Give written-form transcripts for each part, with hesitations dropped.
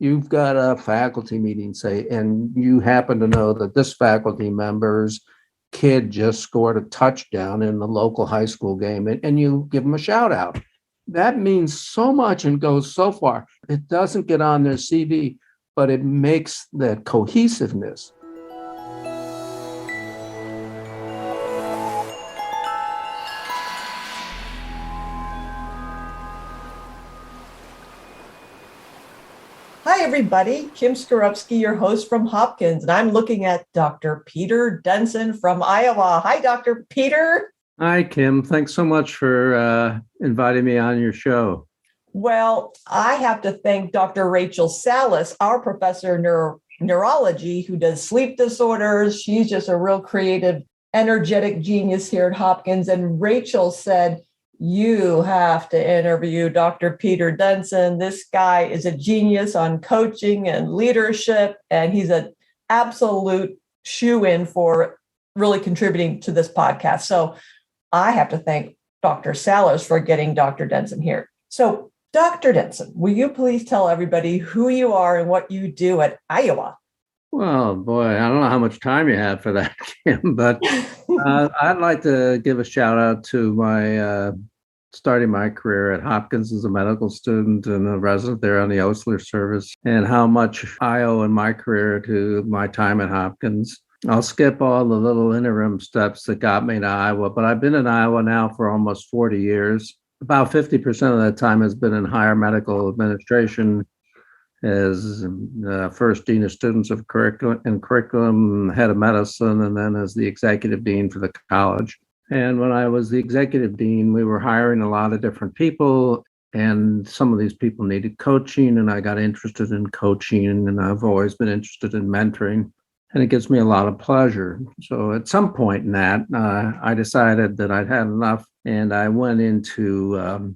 you've got a faculty meeting, say, and you happen to know that this faculty member's kid just scored a touchdown in the local high school game, and you give them a shout out. That means so much and goes so far. It doesn't get on their CV, but it makes that cohesiveness. Hi, everybody. Kim Skorupski, your host from Hopkins, and I'm looking at Dr. Peter Densen from Iowa. Hi, Dr. Peter. Hi, Kim. Thanks so much for inviting me on your show. Well, I have to thank Dr. Rachel Salas, our professor of neurology, who does sleep disorders. She's just a real creative, energetic genius here at Hopkins. And Rachel said, you have to interview Dr. Peter Densen. This guy is a genius on coaching and leadership, and he's an absolute shoe-in for really contributing to this podcast. So I have to thank Dr. Salas for getting Dr. Densen here. So Dr. Densen, will you please tell everybody who you are and what you do at Iowa? Well, boy, I don't know how much time you have for that, Kim, but I'd like to give a shout out to my starting my career at Hopkins as a medical student and a resident there on the Osler service, and how much I owe in my career to my time at Hopkins. I'll skip all the little interim steps that got me to Iowa, but I've been in Iowa now for almost 40 years. About 50% of that time has been in higher medical administration as first dean of students of curriculum, head of medicine, and then as the executive dean for the college. And when I was the executive dean, we were hiring a lot of different people, and some of these people needed coaching, and I got interested in coaching, and I've always been interested in mentoring, and it gives me a lot of pleasure. So at some point in that, I decided that I'd had enough, and I went into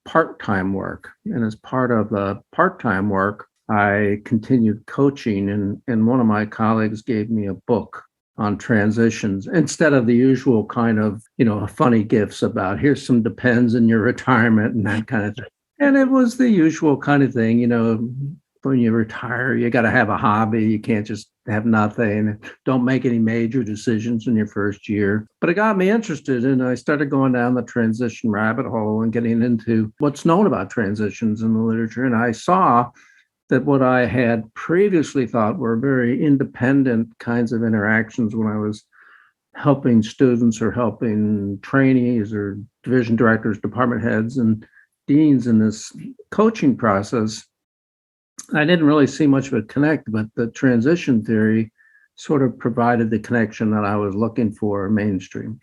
part-time work. And as part of the part-time work, I continued coaching, and one of my colleagues gave me a book on transitions instead of the usual kind of, funny gifts about here's some depends in your retirement and that kind of thing. And it was the usual kind of thing, when you retire, you got to have a hobby. You can't just have nothing. Don't make any major decisions in your first year. But it got me interested, and I started going down the transition rabbit hole and getting into what's known about transitions in the literature. And I saw that what I had previously thought were very independent kinds of interactions when I was helping students or helping trainees or division directors, department heads, and deans in this coaching process, I didn't really see much of a connect, but the transition theory sort of provided the connection that I was looking for mainstream.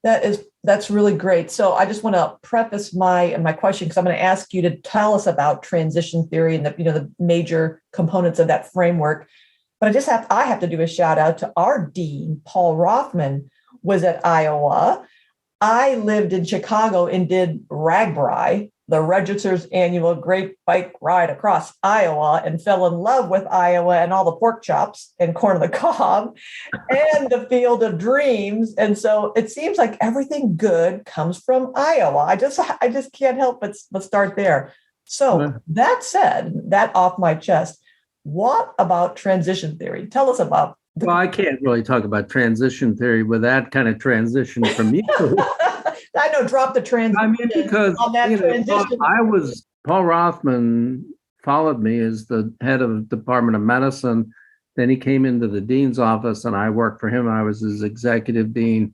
That's really great. So I just want to preface my question, because I'm going to ask you to tell us about transition theory and the major components of that framework. But I have to do a shout out to our dean, Paul Rothman, was at Iowa. I lived in Chicago and did RAGBRAI, the Register's annual Great Bike Ride across Iowa, and fell in love with Iowa and all the pork chops and corn on the cob and the Field of Dreams. And so it seems like everything good comes from Iowa. I just can't help but start there. So that said, that off my chest, what about transition theory? Tell us about. Well, I can't really talk about transition theory with that kind of transition from you. I know, drop the transition. I mean, because Paul Rothman followed me as the head of the Department of Medicine. Then he came into the dean's office, and I worked for him. I was his executive dean.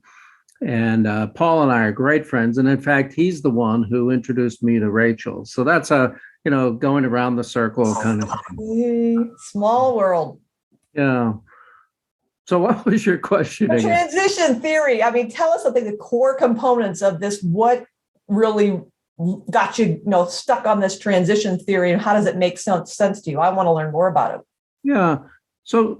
And Paul and I are great friends. And in fact, he's the one who introduced me to Rachel. So that's going around the circle kind of thing. Small world. Yeah. So what was your question again? Transition theory. I mean, tell us something, the core components of this. What really got you, stuck on this transition theory, and how does it make sense to you? I want to learn more about it. Yeah. So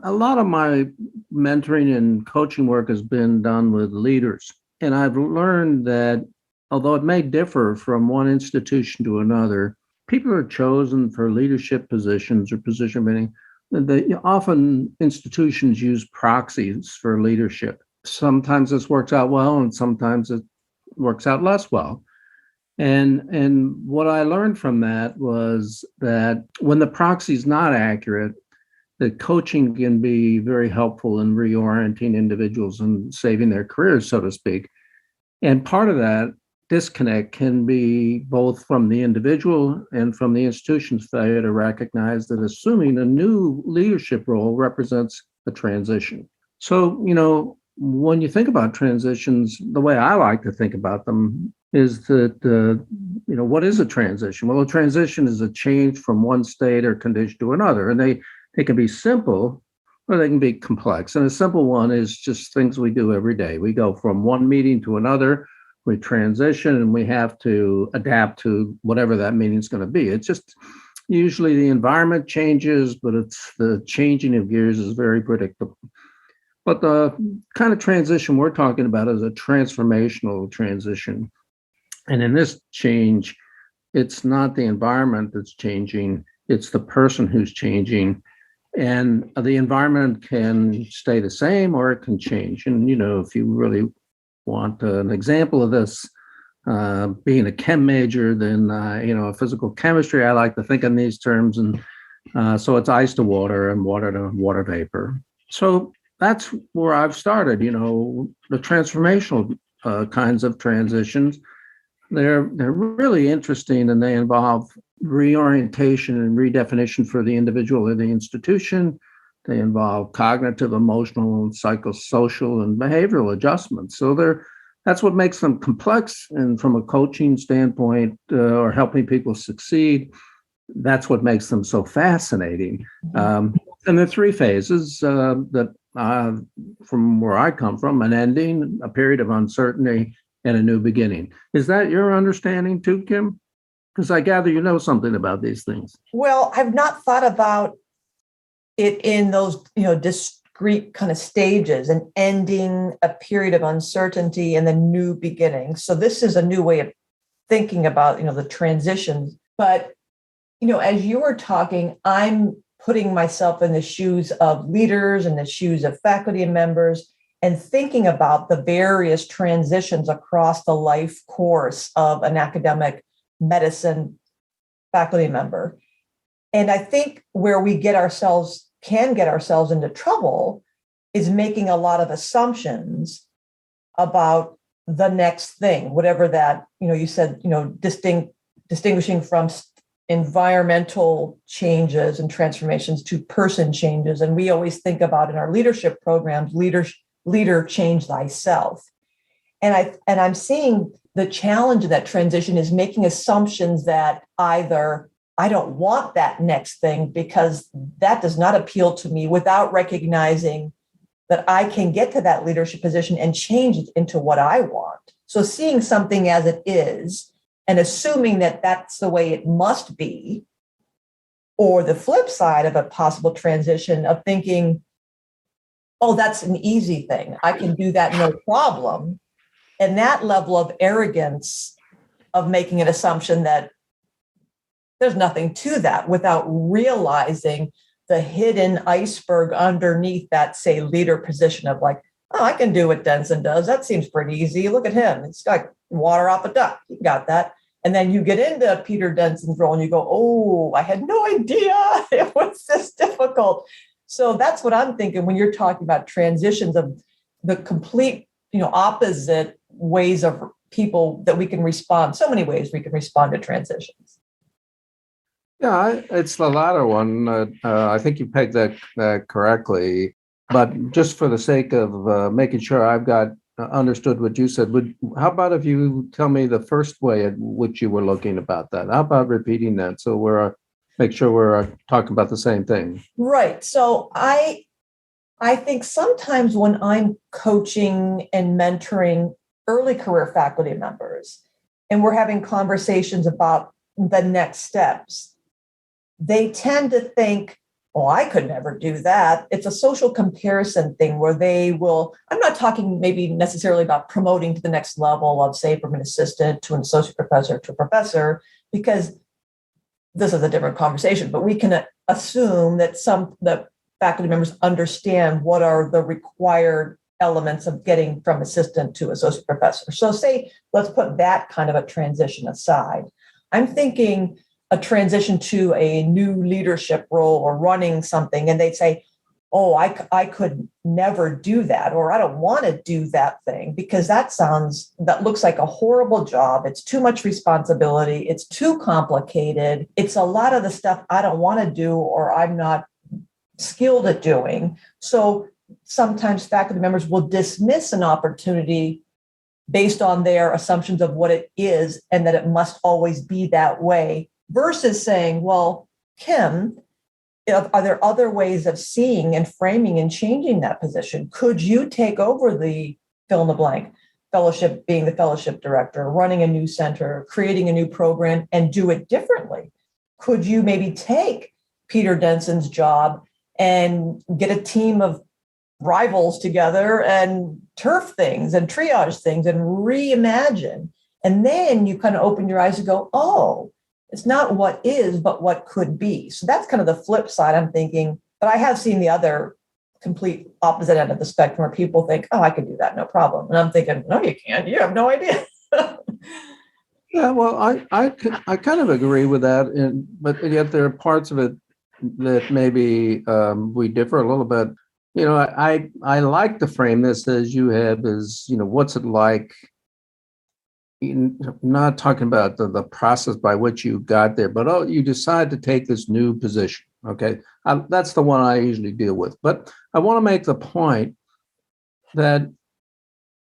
a lot of my mentoring and coaching work has been done with leaders. And I've learned that although it may differ from one institution to another, people are chosen for leadership positions or position meaning. Often institutions use proxies for leadership. Sometimes this works out well, and sometimes it works out less well. And what I learned from that was that when the proxy is not accurate, that coaching can be very helpful in reorienting individuals and saving their careers, so to speak. And part of that disconnect can be both from the individual and from the institution's failure to recognize that assuming a new leadership role represents a transition. So, when you think about transitions, the way I like to think about them is that, what is a transition? Well, a transition is a change from one state or condition to another. And they can be simple or they can be complex. And a simple one is just things we do every day. We go from one meeting to another, we transition, and we have to adapt to whatever that meeting is going to be. It's just usually the environment changes, but it's the changing of gears is very predictable. But the kind of transition we're talking about is a transformational transition. And in this change, it's not the environment that's changing, it's the person who's changing. And the environment can stay the same or it can change. And, if you really want an example of this, being a chem major, then, physical chemistry, I like to think in these terms. And so it's ice to water and water to water vapor. So that's where I've started, the transformational kinds of transitions. They're really interesting, and they involve reorientation and redefinition for the individual and the institution. They involve cognitive, emotional, and psychosocial and behavioral adjustments. So that's what makes them complex. And from a coaching standpoint, or helping people succeed, that's what makes them so fascinating. And the three phases that from where I come from: an ending, a period of uncertainty, and a new beginning. Is that your understanding too, Kim? Because I gather you know something about these things. Well, I've not thought about it in those, discrete kind of stages, and ending, a period of uncertainty, and the new beginning. So this is a new way of thinking about, the transitions. But, as you were talking, I'm putting myself in the shoes of leaders and the shoes of faculty members, and thinking about the various transitions across the life course of an academic medicine faculty member. And I think where we can get ourselves into trouble is making a lot of assumptions about the next thing, whatever that, you said, distinguishing from environmental changes and transformations to person changes. And we always think about in our leadership programs, leader change thyself. And I'm seeing the challenge of that transition is making assumptions that either I don't want that next thing because that does not appeal to me, without recognizing that I can get to that leadership position and change it into what I want. So seeing something as it is and assuming that that's the way it must be, or the flip side of a possible transition of thinking, oh, that's an easy thing, I can do that, no problem. And that level of arrogance of making an assumption that there's nothing to that, without realizing the hidden iceberg underneath that, say, leader position of like, oh, I can do what Densen does. That seems pretty easy. Look at him. It's like water off a duck. He got that. And then you get into Peter Densen's role and you go, oh, I had no idea it was this difficult. So that's what I'm thinking when you're talking about transitions of the complete, opposite ways of people that we can respond. So many ways we can respond to transitions. Yeah, it's the latter one. I think you pegged that correctly. But just for the sake of making sure I've got understood what you said, how about if you tell me the first way at which you were looking about that? How about repeating that so we're make sure we're talking about the same thing? Right. So I think sometimes when I'm coaching and mentoring early career faculty members, and we're having conversations about the next steps, they tend to think, oh, I could never do that. It's a social comparison thing where they will, I'm not talking maybe necessarily about promoting to the next level of, say, from an assistant to an associate professor to a professor, because this is a different conversation, but we can assume that the faculty members understand what are the required elements of getting from assistant to associate professor. So say, let's put that kind of a transition aside. I'm thinking a transition to a new leadership role or running something, and they'd say, oh, I could never do that, or I don't want to do that thing because that looks like a horrible job. It's too much responsibility. It's too complicated. It's a lot of the stuff I don't want to do or I'm not skilled at doing. So sometimes faculty members will dismiss an opportunity based on their assumptions of what it is and that it must always be that way, versus saying, well, Kim, are there other ways of seeing and framing and changing that position? Could you take over the fill in the blank fellowship, being the fellowship director, running a new center, creating a new program, and do it differently? Could you maybe take Peter Densen's job and get a team of rivals together and turf things and triage things and reimagine? And then you kind of open your eyes and go, oh, it's not what is, but what could be. So that's kind of the flip side, I'm thinking. But I have seen the other complete opposite end of the spectrum where people think, oh, I could do that, no problem. And I'm thinking, no, you can't. You have no idea. Yeah, well, I kind of agree with that, but yet there are parts of it that maybe we differ a little bit. You know, I like to frame this as you have is, you know, what's it like? Not talking about the process by which you got there, but you decide to take this new position. Okay, that's the one I usually deal with. But I want to make the point that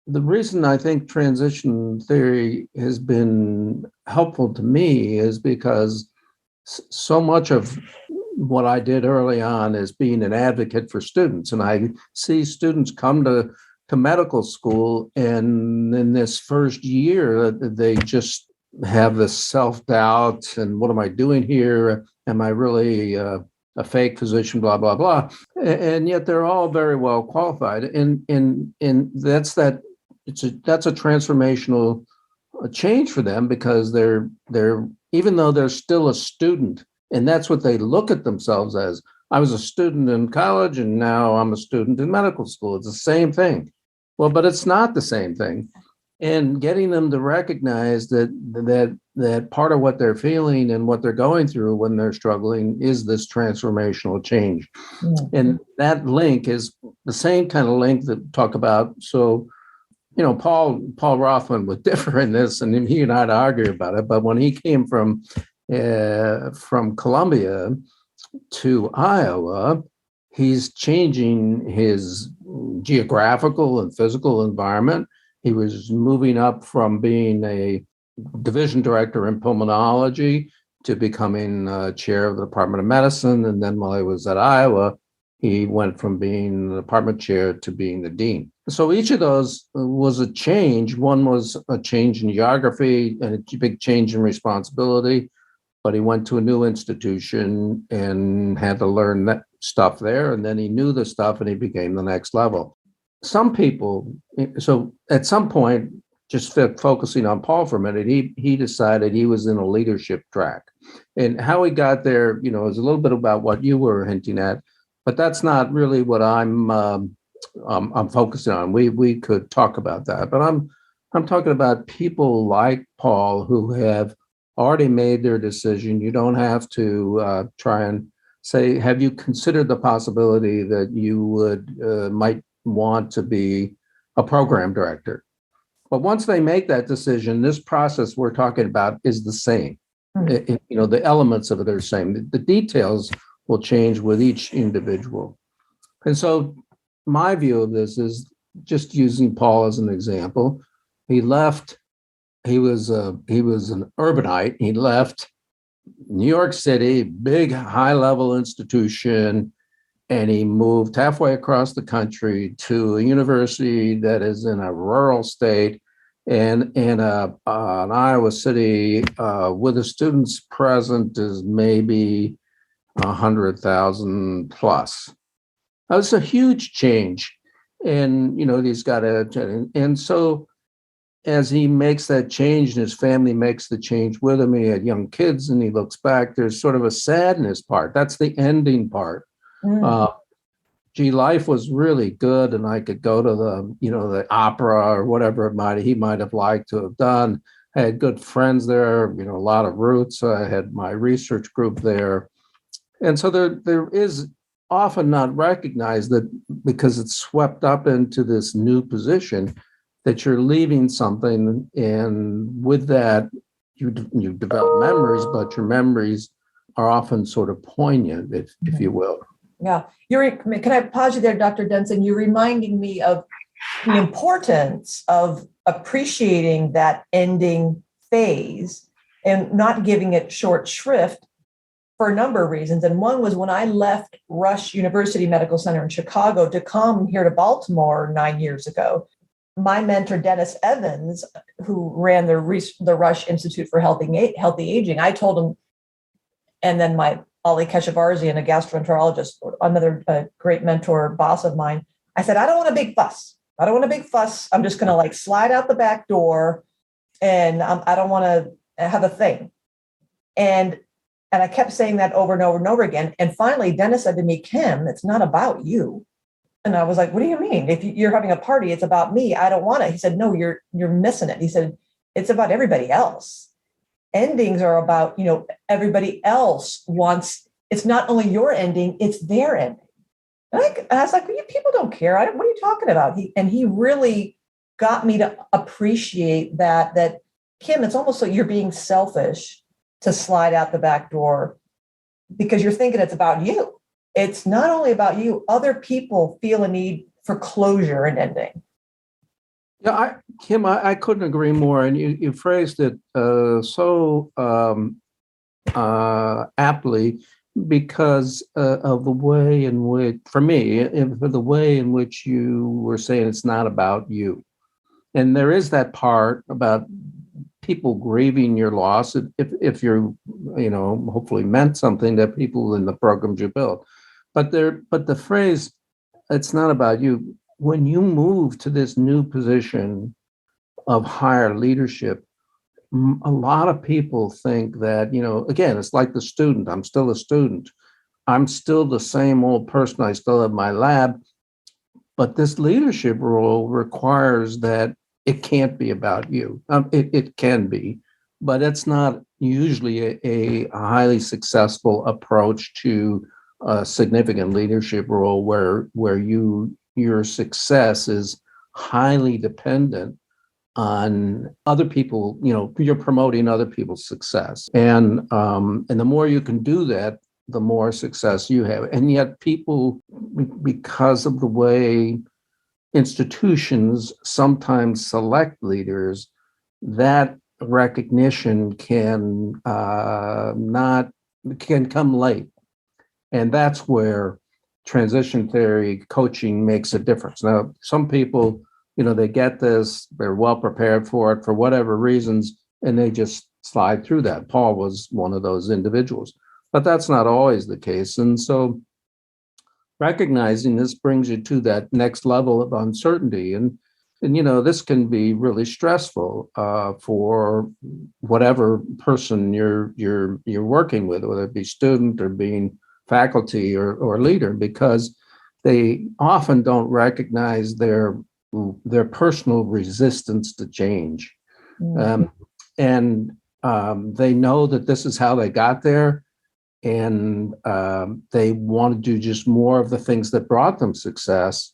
the reason I think transition theory has been helpful to me is because so much of what I did early on is being an advocate for students. And I see students come to medical school, and in this first year, they just have this self-doubt and what am I doing here? Am I really a fake physician, blah, blah, blah. And yet they're all very well qualified. And that's a transformational change for them because they're even though they're still a student, and that's what they look at themselves as. I was a student in college and now I'm a student in medical school. It's the same thing. Well, but it's not the same thing. And getting them to recognize that part of what they're feeling and what they're going through when they're struggling is this transformational change. Mm-hmm. And that link is the same kind of link that we talk about. So, you know, Paul Rothman would differ in this, and he and I'd argue about it. But when he came from Columbia to Iowa, he's changing his geographical and physical environment. He was moving up from being a division director in pulmonology to becoming chair of the Department of Medicine. And then while he was at Iowa, he went from being the department chair to being the dean. So each of those was a change. One was a change in geography and a big change in responsibility. But he went to a new institution and had to learn that stuff there. And then he knew the stuff and he became the next level. Some people, so at some point, just focusing on Paul for a minute, he decided he was in a leadership track. And how he got there, you know, is a little bit about what you were hinting at, but that's not really what I'm focusing on. We could talk about that, but I'm talking about people like Paul who have already made their decision. You don't have to try and say, have you considered the possibility that you might want to be a program director? But once they make that decision, this process we're talking about is the same. Mm-hmm. You know, the elements of it are the same. The details will change with each individual. And so my view of this is just using Paul as an example. He left. He was an urbanite. He left New York City, big high-level institution, and he moved halfway across the country to a university that is in a rural state and in an Iowa City where the students present is maybe 100,000 plus. That's a huge change. And, you know, he's got and so as he makes that change and his family makes the change with him, he had young kids and he looks back, there's sort of a sadness part. That's the ending part. gee, life was really good, and I could go to the opera or whatever he might have liked to have done. I had good friends there, a lot of roots. I had my research group there. And so there is often not recognized that because it's swept up into this new position, that you're leaving something, and with that, you develop memories, but your memories are often sort of poignant, if you will. Yeah. Can I pause you there, Dr. Densen? You're reminding me of the importance of appreciating that ending phase and not giving it short shrift for a number of reasons. And one was when I left Rush University Medical Center in Chicago to come here to Baltimore 9 years ago. My mentor, Dennis Evans, who ran the Rush Institute for Healthy Aging, I told him, and then my Ali Keshavarzian, a gastroenterologist, another great mentor, boss of mine, I said, I don't want a big fuss. I'm just going to slide out the back door, and I don't want to have a thing. And I kept saying that over and over and over again. And finally, Dennis said to me, Kim, it's not about you. And I was like, what do you mean? If you're having a party, it's about me. I don't want it. He said, no, you're missing it. He said, it's about everybody else. Endings are about, everybody else wants, it's not only your ending, it's their ending. And I was like, people don't care. What are you talking about? He really got me to appreciate that Kim, it's almost like you're being selfish to slide out the back door because you're thinking it's about you. It's not only about you. Other people feel a need for closure and ending. Yeah, Kim, I couldn't agree more. And you phrased it so aptly because of the way in which, for me, for the way in which you were saying it's not about you. And there is that part about people grieving your loss if you're, hopefully meant something that people in the programs you built. But the phrase, it's not about you. When you move to this new position of higher leadership, a lot of people think that, again, it's like the student. I'm still a student. I'm still the same old person. I still have my lab. But this leadership role requires that it can't be about you. It can be, but it's not usually a highly successful approach to a significant leadership role where your success is highly dependent on other people. You're promoting other people's success, and the more you can do that, the more success you have. And yet people, because of the way institutions sometimes select leaders, that recognition can come late. And that's where transition theory coaching makes a difference. Now, some people, they get this, they're well prepared for it for whatever reasons, and they just slide through that. Paul was one of those individuals, but that's not always the case. And so recognizing this brings you to that next level of uncertainty. And this can be really stressful for whatever person you're working with, whether it be student or being faculty or leader, because they often don't recognize their personal resistance to change. Mm-hmm. They know that this is how they got there, and they want to do just more of the things that brought them success,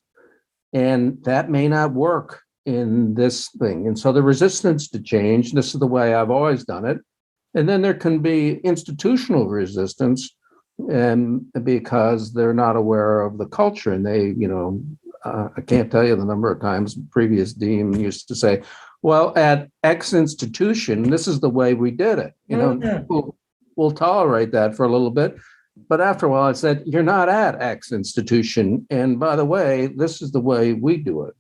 and that may not work in this thing. And so the resistance to change, this is the way I've always done it. And then there can be institutional resistance, and because they're not aware of the culture, and they, I can't tell you the number of times previous dean used to say, well, at X institution, this is the way we did it. People will tolerate that for a little bit, but after a while I said, you're not at X institution, and by the way, this is the way we do it.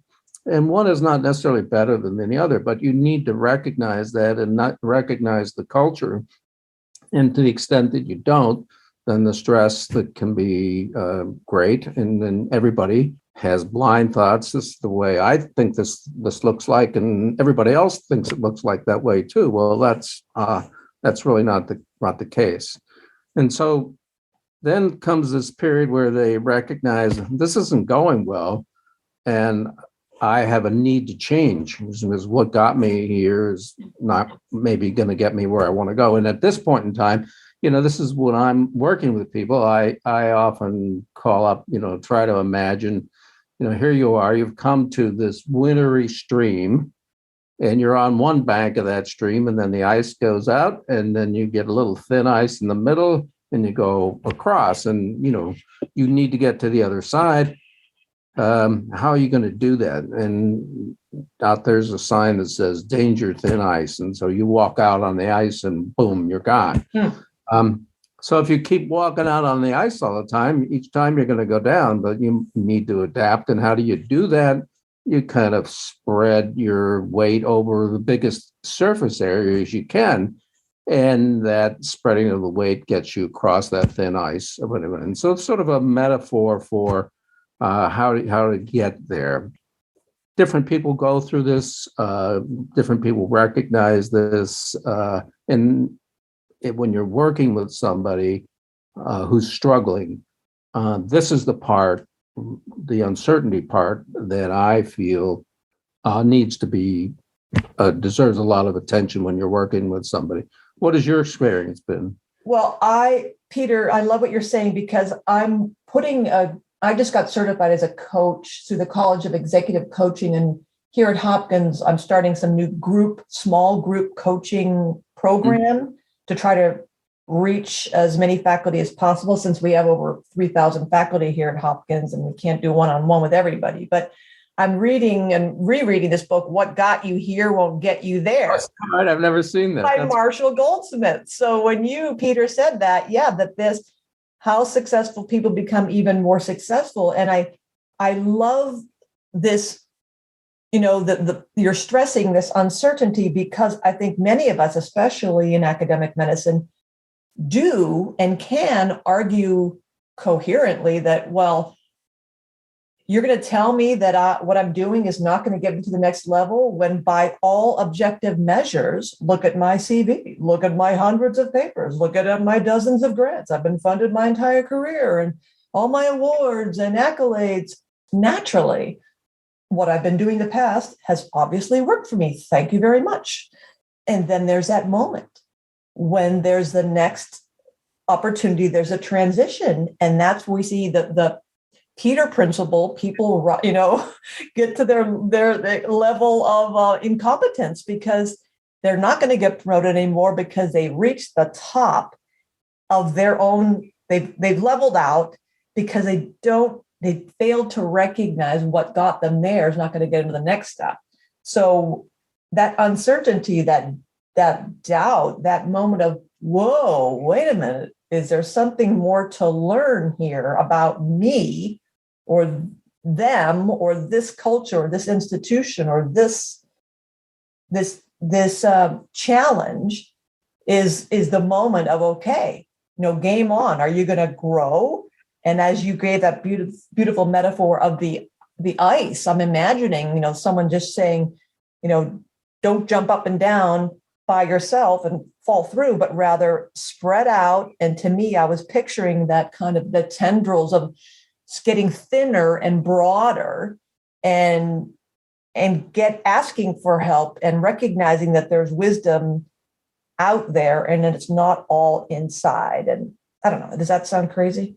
And one is not necessarily better than the other, but you need to recognize that and not recognize the culture. And to the extent that you don't, then the stress that can be great. And then everybody has blind thoughts. This is the way I think this looks like, and everybody else thinks it looks like that way too. Well, that's really not the case. And so then comes this period where they recognize this isn't going well, and I have a need to change. Because what got me here is not maybe going to get me where I want to go. And at this point in time, this is when I'm working with people. I often call up, try to imagine, here you are, you've come to this wintry stream, and you're on one bank of that stream, and then the ice goes out, and then you get a little thin ice in the middle, and you go across, and you need to get to the other side. How are you going to do that? And out there's a sign that says danger thin ice, and so you walk out on the ice, and boom, you're gone. So if you keep walking out on the ice all the time, each time you're going to go down, but you need to adapt. And how do you do that? You kind of spread your weight over the biggest surface areas you can. And that spreading of the weight gets you across that thin ice or whatever. And so it's sort of a metaphor for how to get there. Different people go through this. Different people recognize this. When you're working with somebody who's struggling, this is the part, the uncertainty part, that I feel needs to be deserves a lot of attention when you're working with somebody. What has your experience been? Well, Peter, I love what you're saying, because I just got certified as a coach through the College of Executive Coaching, and here at Hopkins, I'm starting some new small group coaching program to try to reach as many faculty as possible, since we have over 3,000 faculty here at Hopkins, and we can't do one-on-one with everybody. But I'm reading and rereading this book, What Got You Here Won't Get You There. All right, I've never seen that. By Marshall Goldsmith. So when you, Peter, said that, how successful people become even more successful. And I love this, you're stressing this uncertainty, because I think many of us, especially in academic medicine, do and can argue coherently that, well, you're going to tell me that what I'm doing is not going to get me to the next level, when by all objective measures, look at my CV, look at my hundreds of papers, look at my dozens of grants. I've been funded my entire career, and all my awards and accolades. Naturally, what I've been doing in the past has obviously worked for me. Thank you very much. And then there's that moment when there's the next opportunity, there's a transition. And that's where we see the Peter principle. People, get to their level of incompetence, because they're not going to get promoted anymore, because they reached the top of their own. They've leveled out, because they failed to recognize what got them there is not going to get them to the next step. So that uncertainty, that doubt, that moment of, whoa, wait a minute, is there something more to learn here about me or them or this culture or this institution or this challenge is the moment of, okay, game on. Are you going to grow? And as you gave that beautiful metaphor of the ice, I'm imagining, someone just saying, don't jump up and down by yourself and fall through, but rather spread out. And to me, I was picturing that kind of the tendrils of getting thinner and broader, and asking for help, and recognizing that there's wisdom out there, and that it's not all inside. And I don't know, does that sound crazy?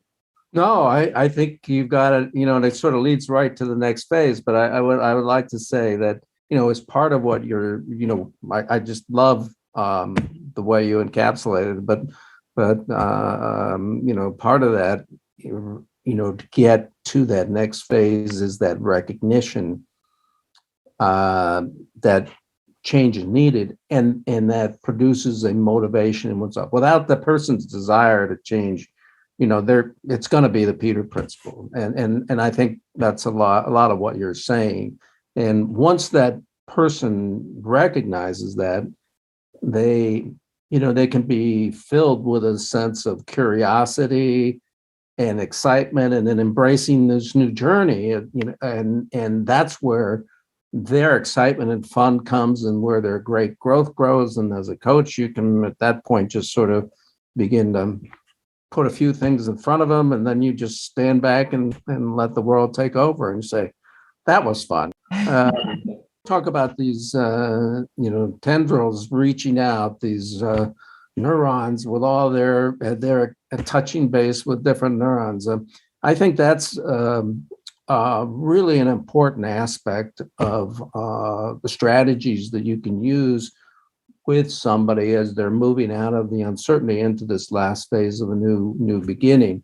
No, I think you've got it, and it sort of leads right to the next phase. But I would like to say that, as part of what you're, I just love the way you encapsulated it. But part of that, to get to that next phase is that recognition that change is needed, and that produces a motivation in oneself. Without the person's desire to change, it's going to be the Peter principle, and I think that's a lot of what you're saying. And once that person recognizes that, they can be filled with a sense of curiosity and excitement, and then embracing this new journey, and that's where their excitement and fun comes, and where their great growth grows. And as a coach, you can at that point just sort of begin to put a few things in front of them, and then you just stand back and let the world take over and say, that was fun. Talk about these, tendrils reaching out, these neurons with all their touching base with different neurons. I think that's really an important aspect of the strategies that you can use with somebody as they're moving out of the uncertainty into this last phase of a new beginning.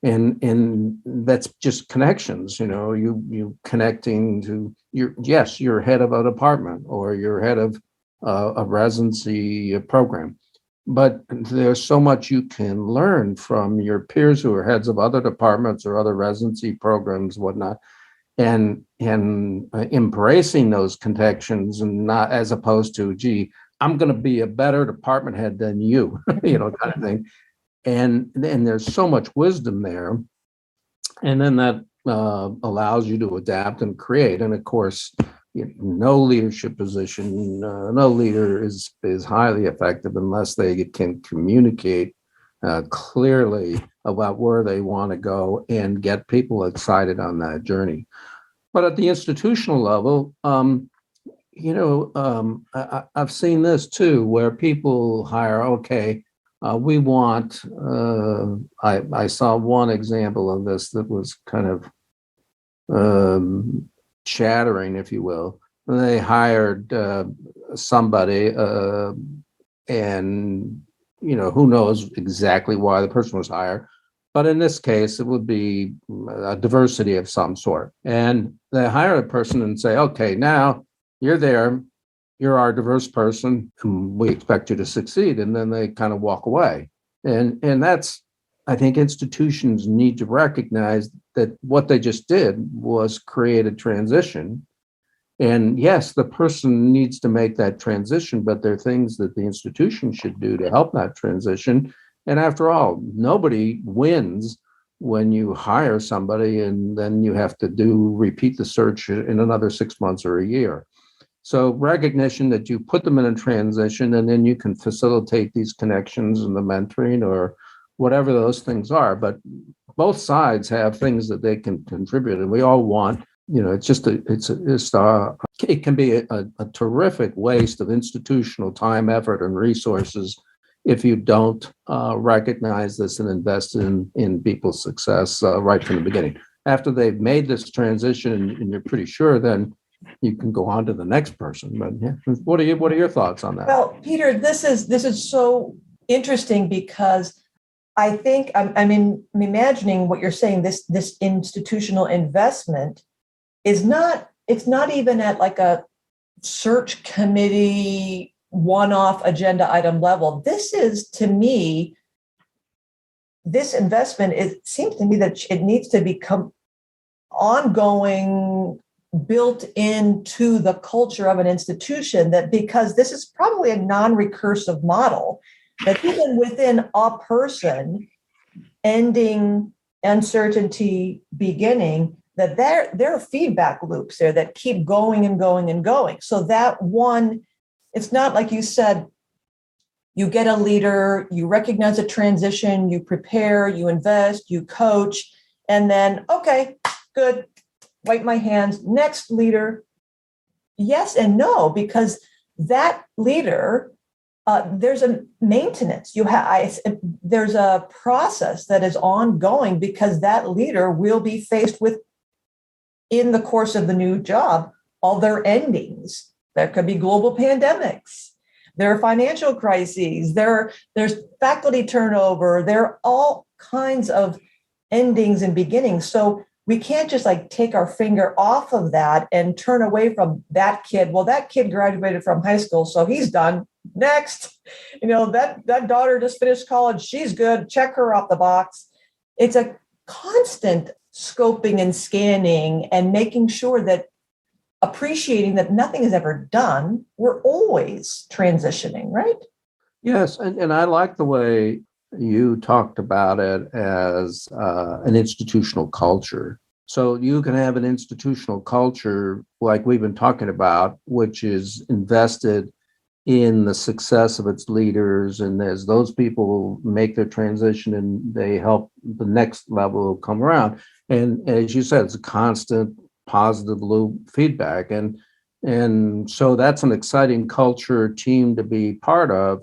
And that's just connections, you connecting to you're head of a department or you're head of a residency program. But there's so much you can learn from your peers who are heads of other departments or other residency programs, whatnot, and embracing those connections, and not as opposed to, gee, I'm going to be a better department head than you, kind of thing. And there's so much wisdom there. And then that allows you to adapt and create. And of course, no leadership position, no leader is highly effective unless they can communicate clearly about where they want to go and get people excited on that journey. But at the institutional level, I've seen this too, where people hire, okay, we want, I saw one example of this that was kind of shattering, if you will. They hired somebody and, who knows exactly why the person was hired. But in this case, it would be a diversity of some sort. And they hire a person and say, okay, now you're there. You're our diverse person, and we expect you to succeed. And then they kind of walk away. And that's, I think institutions need to recognize that what they just did was create a transition. And yes, the person needs to make that transition, but there are things that the institution should do to help that transition. And after all, nobody wins when you hire somebody and then you have to repeat the search in another 6 months or a year. So recognition that you put them in a transition, and then you can facilitate these connections and the mentoring or whatever those things are. But both sides have things that they can contribute, and we all want, it can be a terrific waste of institutional time, effort, and resources if you don't recognize this and invest in people's success right from the beginning. After they've made this transition and you're pretty sure, then you can go on to the next person. But yeah, what are your thoughts on that? Well, Peter, this is so interesting because I think I'm imagining what you're saying. This institutional investment it's not even at like a search committee one-off agenda item level. This is, to me, this investment, it seems to me that it needs to become ongoing, built into the culture of an institution, that because this is probably a non-recursive model, that even within a person, ending, uncertainty, beginning, that there are feedback loops there that keep going and going and going. So that one, it's not like you said, you get a leader, you recognize a transition, you prepare, you invest, you coach, and then, okay, good, wipe my hands. Next leader, yes and no, because that leader, there's a maintenance. There's a process that is ongoing because that leader will be faced with, in the course of the new job, all their endings. There could be global pandemics. There are financial crises. There's faculty turnover. There are all kinds of endings and beginnings. So we can't just like take our finger off of that and turn away from that kid. Well, that kid graduated from high school, so he's done. Next, that daughter just finished college. She's good. Check her off the box. It's a constant scoping and scanning and making sure that, appreciating that nothing is ever done. We're always transitioning, right? Yes, and I like the way you talked about it as an institutional culture. So you can have an institutional culture like we've been talking about, which is invested in the success of its leaders. And as those people make their transition and they help the next level come around. And as you said, it's a constant positive loop feedback. And so that's an exciting culture team to be part of.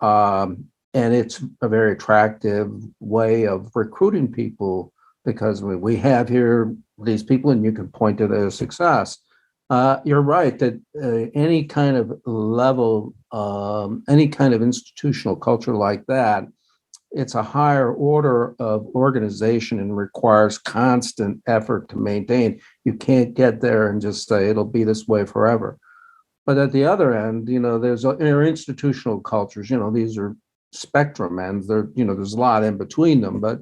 And it's a very attractive way of recruiting people because we have here these people and you can point to their success. You're right that any kind of level, any kind of institutional culture like that, it's a higher order of organization and requires constant effort to maintain. You can't get there and just say it'll be this way forever. But at the other end, there's institutional cultures. These are spectrum ends. There's a lot in between them. But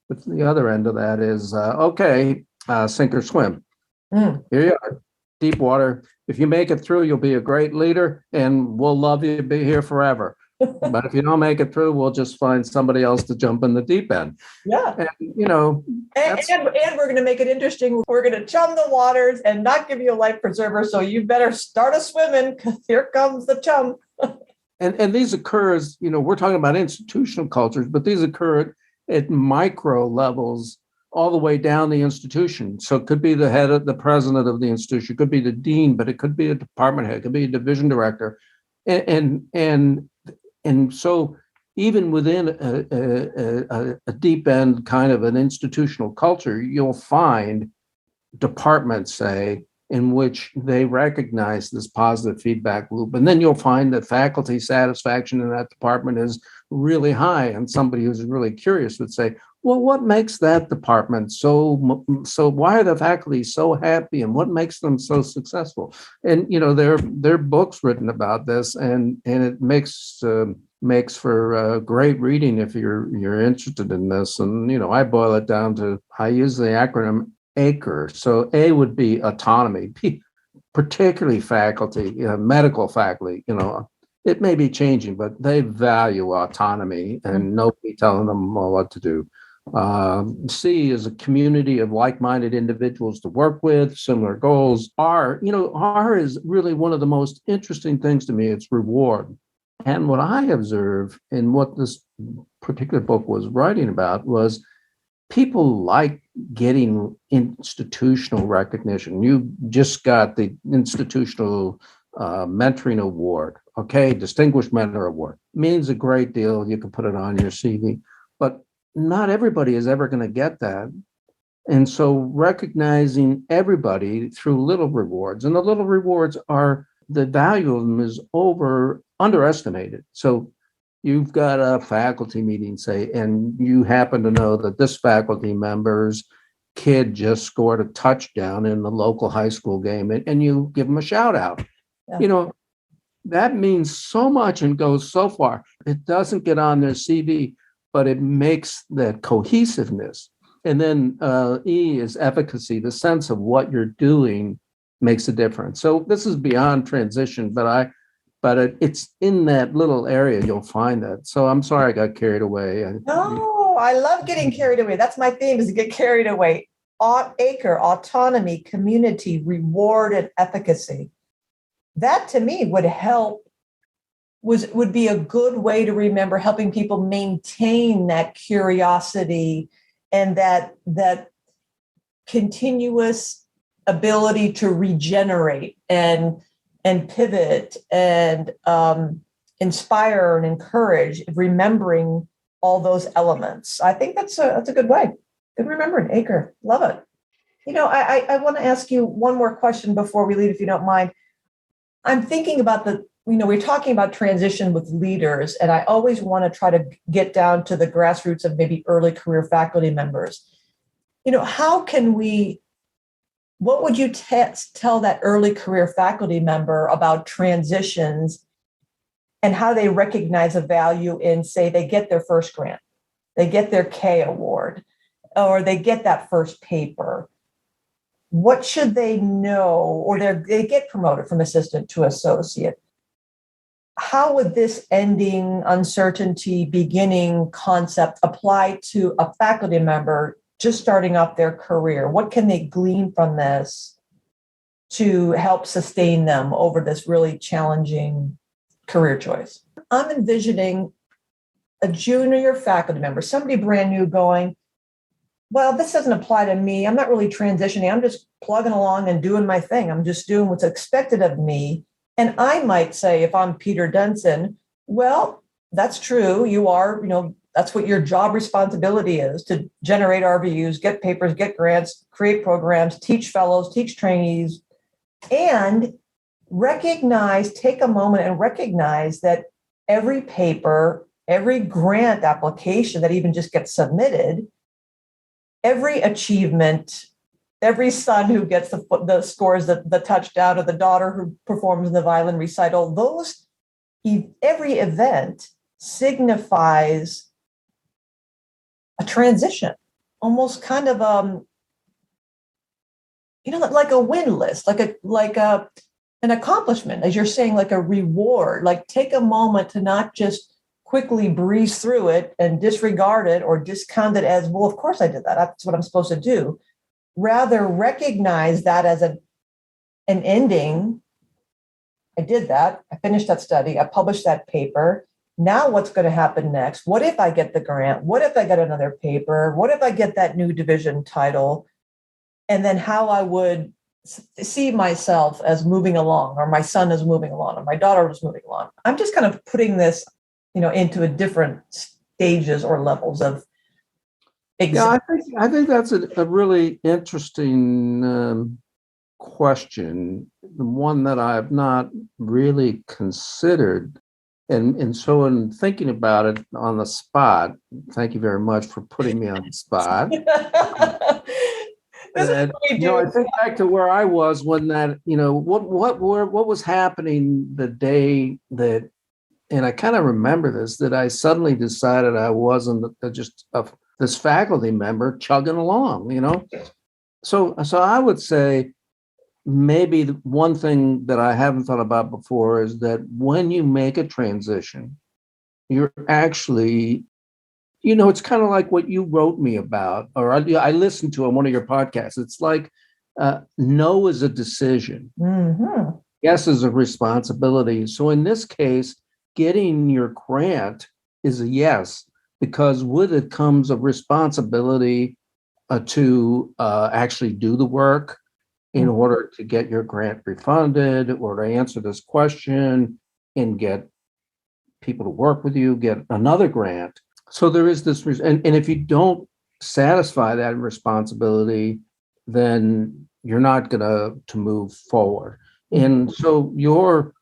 the other end of that is okay, sink or swim. Here you are, deep water. If you make it through, you'll be a great leader, and we'll love you to be here forever. But if you don't make it through, we'll just find somebody else to jump in the deep end. Yeah. And we're going to make it interesting. We're going to chum the waters and not give you a life preserver. So you better start a swimming because here comes the chum. And these occur as, we're talking about institutional cultures, but these occur at micro levels all the way down the institution. So it could be the president of the institution, it could be the dean, but it could be a department head, it could be a division director. And so even within a deep end kind of an institutional culture, you'll find departments, say, in which they recognize this positive feedback loop. And then you'll find that faculty satisfaction in that department is really high. And somebody who's really curious would say, well, what makes that department so why are the faculty so happy and what makes them so successful? And, there are books written about this and it makes for great reading if you're interested in this. And, I boil it down to, I use the acronym ACRE. So A would be autonomy, particularly faculty, medical faculty, it may be changing, but they value autonomy and nobody telling them what to do. C is a community of like-minded individuals to work with, similar goals. R is really one of the most interesting things to me. It's reward. And what I observe in what this particular book was writing about was people like getting institutional recognition. You just got the institutional mentoring award, okay? Distinguished Mentor Award. Means a great deal. You can put it on your CV, but not everybody is ever going to get that. And so recognizing everybody through little rewards, and the little rewards are, the value of them is underestimated. So you've got a faculty meeting, say, and you happen to know that this faculty member's kid just scored a touchdown in the local high school game, and you give them a shout out. Yeah. That means so much and goes so far. It doesn't get on their CV, but it makes that cohesiveness. And then E is efficacy, the sense of what you're doing makes a difference. So this is beyond transition, but it's in that little area you'll find that. So I'm sorry I got carried away. No, I love getting carried away. That's my theme, is to get carried away. ACRE, autonomy, community, reward, and efficacy. That to me would help, would be a good way to remember, helping people maintain that curiosity and that continuous ability to regenerate and pivot and inspire and encourage, remembering all those elements. I think that's a good way. Good remembering, ACRE. Love it. I want to ask you one more question before we leave, if you don't mind. I'm thinking about we're talking about transition with leaders, and I always want to try to get down to the grassroots of maybe early career faculty members. What would you tell that early career faculty member about transitions and how they recognize a value in, say, they get their first grant, they get their K award, or they get that first paper? What should they know? Or they get promoted from assistant to associate. How would this ending, uncertainty, beginning concept apply to a faculty member just starting off their career? What can they glean from this to help sustain them over this really challenging career choice. I'm envisioning a junior faculty member, somebody brand new going, well, this doesn't apply to me. I'm not really transitioning. I'm just plugging along and doing my thing. I'm just doing what's expected of me. And I might say, if I'm Peter Densen, well, that's true. You are, that's what your job responsibility is, to generate RVUs, get papers, get grants, create programs, teach fellows, teach trainees, and take a moment and recognize that every paper, every grant application that even just gets submitted, every achievement, every son who gets the scores, the touchdown, or the daughter who performs in the violin recital, every event signifies a transition, almost kind of like a win list, like an accomplishment, as you're saying, like a reward. Like, take a moment to not just quickly breeze through it and disregard it or discount it as, well, of course I did that. That's what I'm supposed to do. Rather, recognize that as an ending. I did that. I finished that study. I published that paper. Now what's going to happen next? What if I get the grant? What if I get another paper? What if I get that new division title? And then how I would see myself as moving along, or my son is moving along, or my daughter is moving along. I'm just kind of putting this into a different stages or levels of existence. Yeah, I think that's a really interesting question, the one that I've not really considered. And so in thinking about it on the spot, thank you very much for putting me on the spot. This is what we do. I think back to where I was when that, what was happening the day that, and I kind of remember this, that I suddenly decided I wasn't just this faculty member chugging along, So I would say maybe the one thing that I haven't thought about before is that when you make a transition, you're actually, it's kind of like what you wrote me about, or I listened to on one of your podcasts. It's like no is a decision. Mm-hmm. Yes is a responsibility. So in this case, getting your grant is a yes, because with it comes a responsibility to actually do the work in order to get your grant refunded, or to answer this question and get people to work with you, get another grant. So there is this, and if you don't satisfy that responsibility, then you're not going to move forward. And so you're,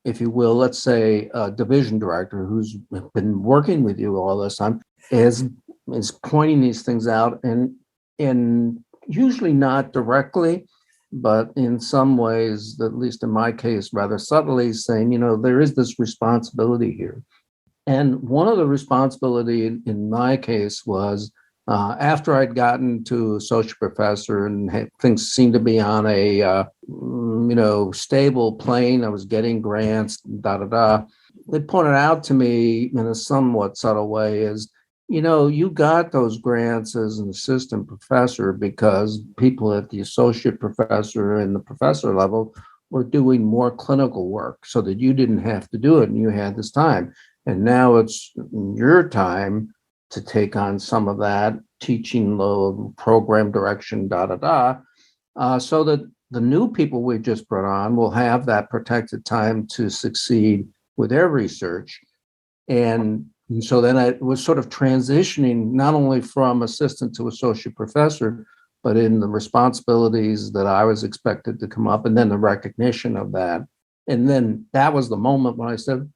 if you will, let's say a division director who's been working with you all this time is pointing these things out, and usually not directly, but in some ways, at least in my case, rather subtly saying, there is this responsibility here. And one of the responsibility in my case was after I'd gotten to associate professor and things seemed to be on a stable plane, I was getting grants, They pointed out to me in a somewhat subtle way is, you got those grants as an assistant professor because people at the associate professor and the professor level were doing more clinical work so that you didn't have to do it and you had this time. And now it's your time to take on some of that teaching load, program direction, so that the new people we just brought on will have that protected time to succeed with their research. And so then I was sort of transitioning not only from assistant to associate professor, but in the responsibilities that I was expected to come up, and then the recognition of that. And then that was the moment when I said,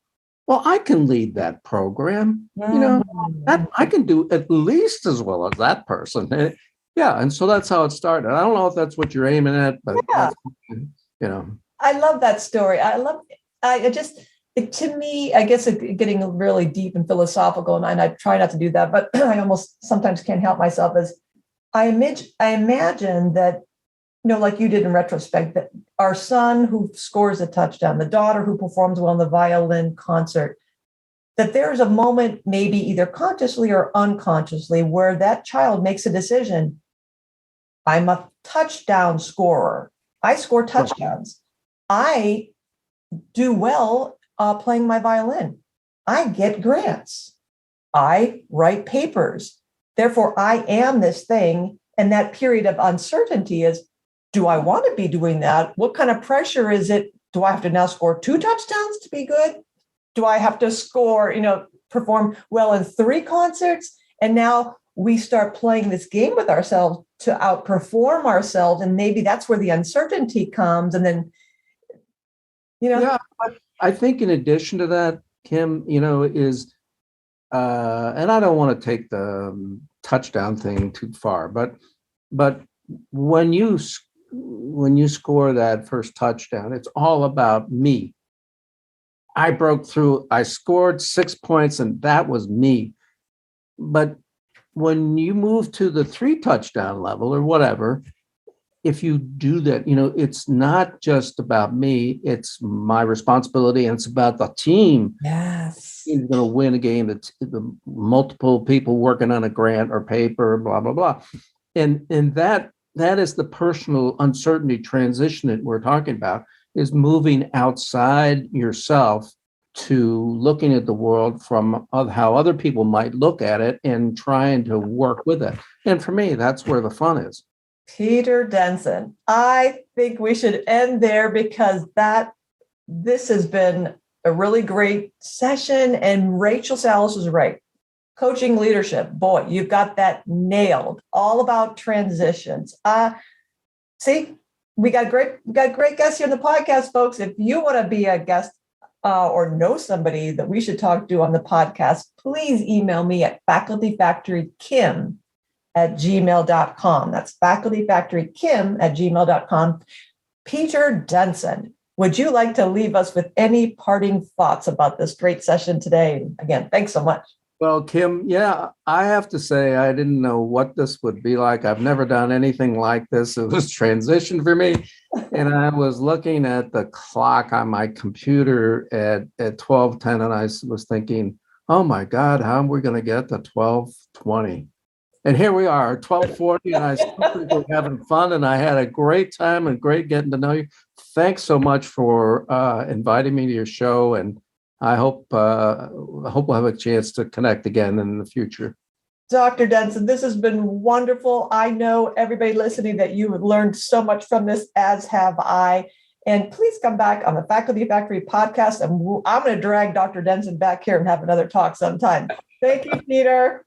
well, I can lead that program. That I can do at least as well as that person. And so that's how it started. I don't know if that's what you're aiming at, but I love that story. To me, I guess getting really deep and philosophical, and I try not to do that, but I almost sometimes can't help myself, as I imagine that, like you did in retrospect, that our son who scores a touchdown, the daughter who performs well in the violin concert, that there's a moment, maybe either consciously or unconsciously, where that child makes a decision. I'm a touchdown scorer. I score touchdowns. I do well playing my violin. I get grants. I write papers. Therefore, I am this thing. And that period of uncertainty is, do I want to be doing that? What kind of pressure is it? Do I have to now score 2 touchdowns to be good? Do I have to score, perform well in 3 concerts? And now we start playing this game with ourselves to outperform ourselves. And maybe that's where the uncertainty comes. And then, Yeah, I think in addition to that, Kim, is, and I don't want to take the touchdown thing too far, but when you score that first touchdown, it's all about me. I broke through, I scored 6 points, and that was me. But when you move to the 3 touchdown level or whatever, if you do that, it's not just about me, it's my responsibility, and it's about the team. Yes. You're going to win a game. That's the multiple people working on a grant or paper, blah, blah, blah. And that is the personal uncertainty transition that we're talking about, is moving outside yourself to looking at the world from how other people might look at it and trying to work with it. And for me, that's where the fun is. Peter Densen, I think we should end there because this has been a really great session. And Rachel Salas is right. Coaching leadership, boy, you've got that nailed. All about transitions. See, we got great guests here on the podcast, folks. If you want to be a guest or know somebody that we should talk to on the podcast, please email me at facultyfactorykim@gmail.com. That's facultyfactorykim@gmail.com. Peter Densen, would you like to leave us with any parting thoughts about this great session today? Again, thanks so much. Well, Kim, yeah, I have to say I didn't know what this would be like. I've never done anything like this. It was transition for me. And I was looking at the clock on my computer at 12:10, and I was thinking, oh my God, how am we going to get to 12:20? And here we are, 12:40, and I still think we're having fun, and I had a great time and great getting to know you. Thanks so much for inviting me to your show, and I hope we'll have a chance to connect again in the future. Dr. Densen, this has been wonderful. I know everybody listening that you have learned so much from this, as have I. And please come back on the Faculty Factory podcast. And I'm going to drag Dr. Densen back here and have another talk sometime. Thank you, Peter.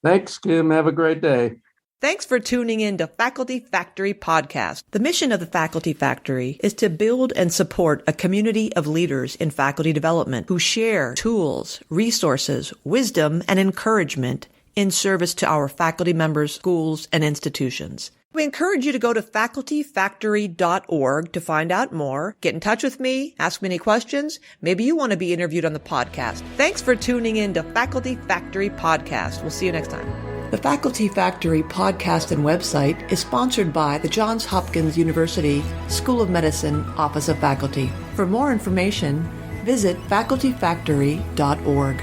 Thanks, Kim. Have a great day. Thanks for tuning in to Faculty Factory Podcast. The mission of the Faculty Factory is to build and support a community of leaders in faculty development who share tools, resources, wisdom, and encouragement in service to our faculty members, schools, and institutions. We encourage you to go to facultyfactory.org to find out more. Get in touch with me, ask me any questions. Maybe you want to be interviewed on the podcast. Thanks for tuning in to Faculty Factory Podcast. We'll see you next time. The Faculty Factory podcast and website is sponsored by the Johns Hopkins University School of Medicine Office of Faculty. For more information, visit facultyfactory.org.